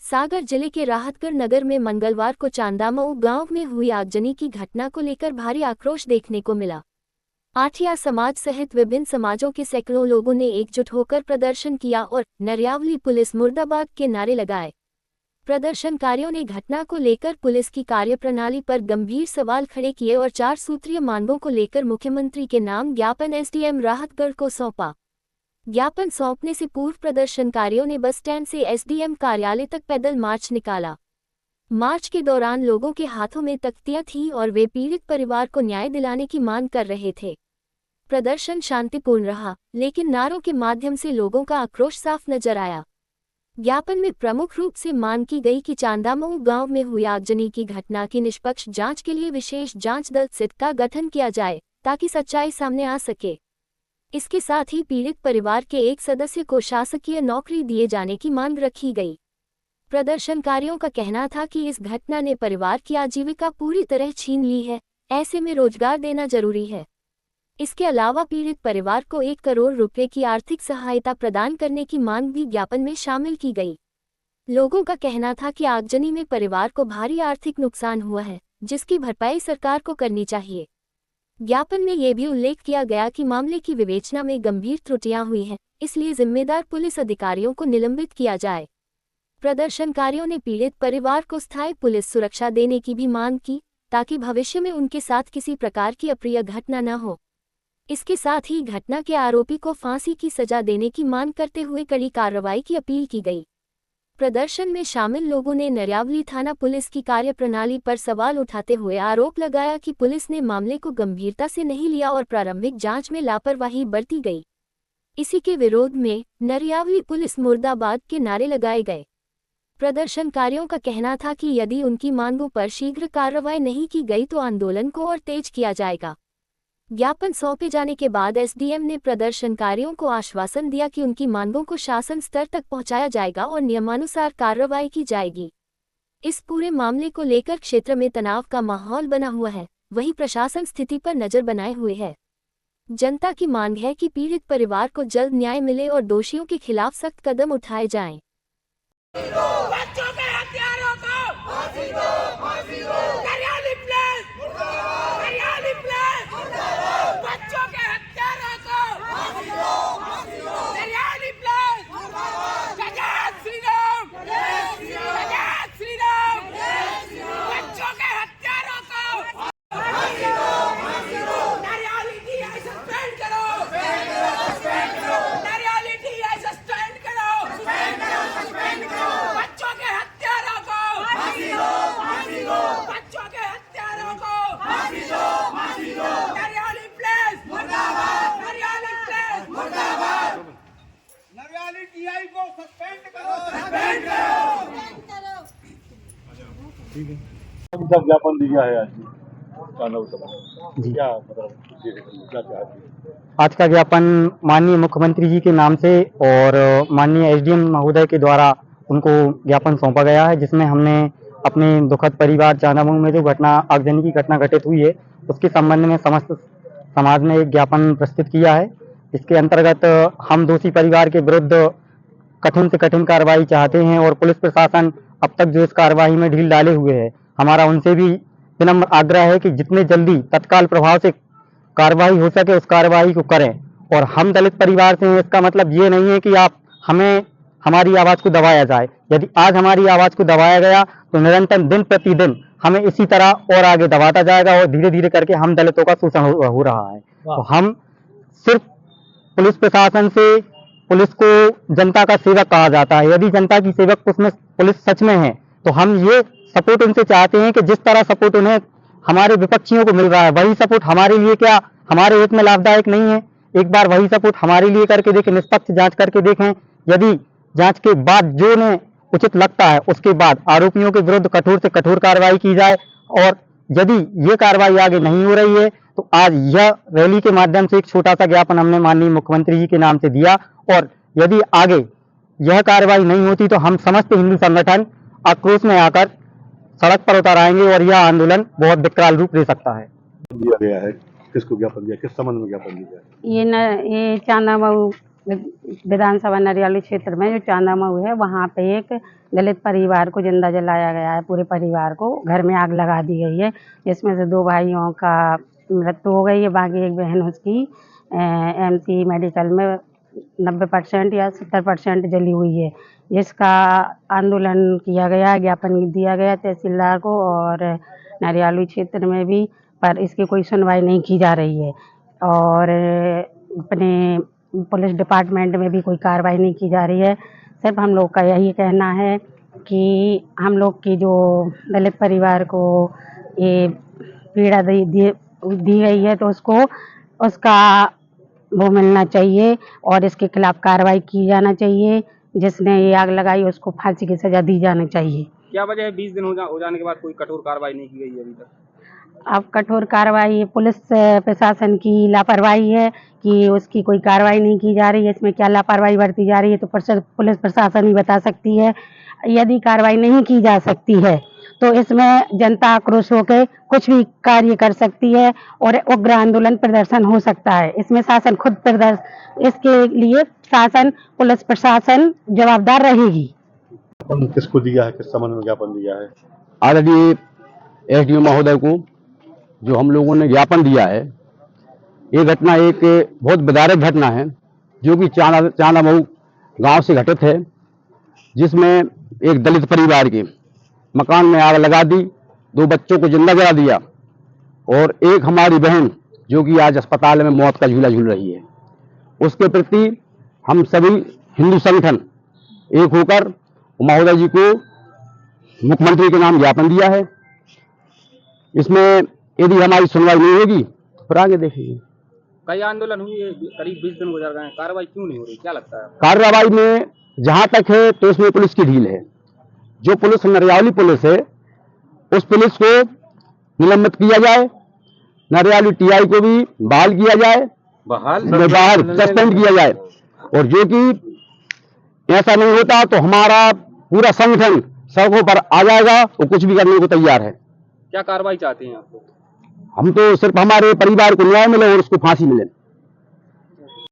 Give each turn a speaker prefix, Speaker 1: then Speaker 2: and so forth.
Speaker 1: सागर जिले के राहतगढ़ नगर में मंगलवार को चांदामऊ गांव में हुई आगजनी की घटना को लेकर भारी आक्रोश देखने को मिला। आठिया समाज सहित विभिन्न समाजों के सैकड़ों लोगों ने एकजुट होकर प्रदर्शन किया और नरियावली पुलिस मुर्दाबाद के नारे लगाए। प्रदर्शनकारियों ने घटना को लेकर पुलिस की कार्यप्रणाली पर गंभीर सवाल खड़े किए और 4 सूत्रीय मांगों को लेकर मुख्यमंत्री के नाम ज्ञापन एसडीएम राहतगढ़ को सौंपा। ज्ञापन सौंपने से पूर्व प्रदर्शनकारियों ने बस स्टैंड से एसडीएम कार्यालय तक पैदल मार्च निकाला। मार्च के दौरान लोगों के हाथों में तख्तियां थीं और वे पीड़ित परिवार को न्याय दिलाने की मांग कर रहे थे। प्रदर्शन शांतिपूर्ण रहा, लेकिन नारों के माध्यम से लोगों का आक्रोश साफ नजर आया। ज्ञापन में प्रमुख रूप से मांग की गई कि चांदामऊ गांव में हुई आगजनी की घटना की निष्पक्ष जांच के लिए विशेष जांच दल सिट का गठन किया जाए, ताकि सच्चाई सामने आ सके। इसके साथ ही पीड़ित परिवार के एक सदस्य को शासकीय नौकरी दिए जाने की मांग रखी गई। प्रदर्शनकारियों का कहना था कि इस घटना ने परिवार की आजीविका पूरी तरह छीन ली है, ऐसे में रोजगार देना जरूरी है। इसके अलावा पीड़ित परिवार को 1 करोड़ रुपए की आर्थिक सहायता प्रदान करने की मांग भी ज्ञापन में शामिल की गई। लोगों का कहना था कि आगजनी में परिवार को भारी आर्थिक नुकसान हुआ है, जिसकी भरपाई सरकार को करनी चाहिए। ज्ञापन में यह भी उल्लेख किया गया कि मामले की विवेचना में गंभीर त्रुटियां हुई हैं, इसलिए जिम्मेदार पुलिस अधिकारियों को निलंबित किया जाए। प्रदर्शनकारियों ने पीड़ित परिवार को स्थायी पुलिस सुरक्षा देने की भी मांग की, ताकि भविष्य में उनके साथ किसी प्रकार की अप्रिय घटना न हो। इसके साथ ही घटना के आरोपी को फांसी की सजा देने की मांग करते हुए कड़ी कार्रवाई की अपील की गई। प्रदर्शन में शामिल लोगों ने नरियावली थाना पुलिस की कार्यप्रणाली पर सवाल उठाते हुए आरोप लगाया कि पुलिस ने मामले को गंभीरता से नहीं लिया और प्रारंभिक जांच में लापरवाही बरती गई। इसी के विरोध में नरियावली पुलिस मुर्दाबाद के नारे लगाए गए। प्रदर्शनकारियों का कहना था कि यदि उनकी मांगों पर शीघ्र कार्रवाई नहीं की गई तो आंदोलन को और तेज किया जाएगा। ज्ञापन सौंपे जाने के बाद एसडीएम ने प्रदर्शनकारियों को आश्वासन दिया कि उनकी मांगों को शासन स्तर तक पहुंचाया जाएगा और नियमानुसार कार्रवाई की जाएगी। इस पूरे मामले को लेकर क्षेत्र में तनाव का माहौल बना हुआ है, वहीं प्रशासन स्थिति पर नजर बनाए हुए है। जनता की मांग है कि पीड़ित परिवार को जल्द न्याय मिले और दोषियों के खिलाफ सख्त कदम उठाए जाएं।
Speaker 2: बच्चों के हत्यारों को फांसी दो, फांसी दो। नरियावली पुलिस मुर्दाबाद, नरियावली पुलिस मुर्दाबाद। बच्चों के हत्यारों को फांसी दो, फांसी दो। नरियावली पुलिस मुर्दाबाद। जय श्री राम, जय श्री राम, जय श्री राम, जय श्री राम। बच्चों के हत्यारों को फांसी दो, फांसी दो। नरियावली टीआई सस्पेंड करो, सस्पेंड करो, सस्पेंड करो। नरियावली टीआई सस्पेंड करो, सस्पेंड करो, सस्पेंड करो। बच्चों के हत्यारों को फांसी दो, फांसी दो। बच्चों के हत्यारों को फांसी दो, फांसी दो। नरियावली पुलिस मुर्दाबाद, नरियावली पुलिस मुर्दाबाद। नरियावली टीआई को सस्पेंड करो, सस्पेंड करो।
Speaker 3: ठीक है, जब ज्ञापन दिया है आज जी, क्या मतलब क्या चाहते?
Speaker 4: आज का ज्ञापन माननीय मुख्यमंत्री जी के नाम से और माननीय एसडीएम महोदय के द्वारा उनको ज्ञापन सौंपा गया है, जिसमें हमने अपने दुखद परिवार चांदामऊ में जो घटना आगजनी की घटना घटित हुई है उसके संबंध में समस्त समाज में एक ज्ञापन प्रस्तुत किया है। इसके अंतर्गत हम दोषी परिवार के विरुद्ध कठिन से कठिन कार्रवाई चाहते हैं और पुलिस प्रशासन अब तक जो इस कार्रवाई में ढील डाले हुए है, हमारा उनसे भी विनम्र आग्रह है कि जितने जल्दी तत्काल प्रभाव से कार्रवाई हो सके उस कार्रवाई को करें। और हम दलित परिवार से हैं, इसका मतलब ये नहीं है कि आप हमें हमारी आवाज़ को दबाया जाए। यदि आज हमारी आवाज़ को दबाया गया तो निरंतर दिन प्रतिदिन हमें इसी तरह और आगे दबाता जाएगा और धीरे धीरे करके हम दलितों का शोषण हो रहा है। तो हम सिर्फ पुलिस प्रशासन से, पुलिस को जनता का सेवक कहा जाता है, यदि जनता की सेवक उसमें पुलिस सच में है तो हम ये सपोर्ट उनसे चाहते हैं कि जिस तरह सपोर्ट उन्हें हमारे विपक्षियों को मिल रहा है वही सपोर्ट हमारे लिए क्या हमारे हित में लाभदायक नहीं है। एक बार वही सपोर्ट हमारे लिए करके देखें, निष्पक्ष जांच करके देखें। यदि जांच के बाद जो ने उचित लगता है उसके बाद आरोपियों के विरुद्ध कठोर से कठोर कार्रवाई की जाए। और यदि ये कार्रवाई आगे नहीं हो रही है तो आज यह रैली के माध्यम से एक छोटा सा ज्ञापन हमने माननीय मुख्यमंत्री जी के नाम से दिया। और यदि आगे यह कार्रवाई नहीं होती तो हम समस्त हिंदू संगठन आक्रोश में आकर सड़क पर उतर आएंगे और यह आंदोलन बहुत विकराल रूप ले सकता है।
Speaker 3: दिया गया है, किसको ज्ञापन दिया, किस संबंध में ज्ञापन दिया?
Speaker 5: ये चांदामऊ विधानसभा नरियाली क्षेत्र में जो चांदा मऊ है, वहाँ पे एक दलित परिवार को जिंदा जलाया गया है। पूरे परिवार को घर में आग लगा दी गई है, जिसमें से 2 भाइयों का मृत्यु हो गई है, बाकी एक बहन उसकी एमसी मेडिकल में 90% या 70% जली हुई है। जिसका आंदोलन किया गया, ज्ञापन दिया गया तहसीलदार को और नरियाली क्षेत्र में भी, पर इसकी कोई सुनवाई नहीं की जा रही है और अपने पुलिस डिपार्टमेंट में भी कोई कार्रवाई नहीं की जा रही है। सिर्फ हम लोग का यही कहना है कि हम लोग की जो दलित परिवार को ये पीड़ा दी गई है, तो उसका वो मिलना चाहिए और इसके खिलाफ कार्रवाई की जाना चाहिए। जिसने ये आग लगाई उसको फांसी की सजा दी जानी चाहिए।
Speaker 6: क्या वजह है 20 दिन हो जाने के बाद कोई कठोर कार्रवाई नहीं की गई है अभी तक?
Speaker 5: अब कठोर कार्रवाई पुलिस प्रशासन की लापरवाही है कि उसकी कोई कार्रवाई नहीं की जा रही है। इसमें क्या लापरवाही बरती जा रही है तो पुलिस प्रशासन ही बता सकती है। यदि कार्रवाई नहीं की जा सकती है तो इसमें जनता आक्रोश होकर कुछ भी कार्य कर सकती है और उग्र आंदोलन प्रदर्शन हो सकता है। इसमें शासन खुद इसके लिए शासन पुलिस प्रशासन जवाबदार रहेगी।
Speaker 3: किसको दिया है, किस संबंध में ज्ञापन दिया है?
Speaker 7: ऑलरेडी एसडीओ महोदय को जो हम लोगों ने ज्ञापन दिया है, ये घटना एक बहुत विदारक घटना है जो कि चांदा मऊ गांव से घटित है, जिसमें एक दलित परिवार के मकान में आग लगा दी, 2 बच्चों को जिंदा जला दिया और एक हमारी बहन जो कि आज अस्पताल में मौत का झूला झूल रही है। उसके प्रति हम सभी हिंदू संगठन एक होकर महोदय जी को मुख्यमंत्री के नाम ज्ञापन दिया है। इसमें यदि हमारी सुनवाई नहीं होगी फिर आगे देखेंगे।
Speaker 6: कई आंदोलन हुई है, करीब 20 दिन गुजर गए हैं, कार्रवाई क्यों नहीं हो रही, क्या लगता है?
Speaker 7: कार्रवाई में जहां तक है तो इसमें पुलिस की ढील है। जो पुलिस नरियाली पुलिस है उस पुलिस को निलंबित किया जाए, नरियाली टीआई को भी बहाल किया जाए, बाहर सस्पेंड किया जाए और जो कि ऐसा नहीं होता तो हमारा पूरा संगठन सड़कों पर आ जाएगा और कुछ भी करने को तैयार है।
Speaker 6: क्या कार्रवाई चाहते हैं आप लोग?
Speaker 7: हम तो सिर्फ हमारे परिवार को न्याय मिले और उसको फांसी मिले।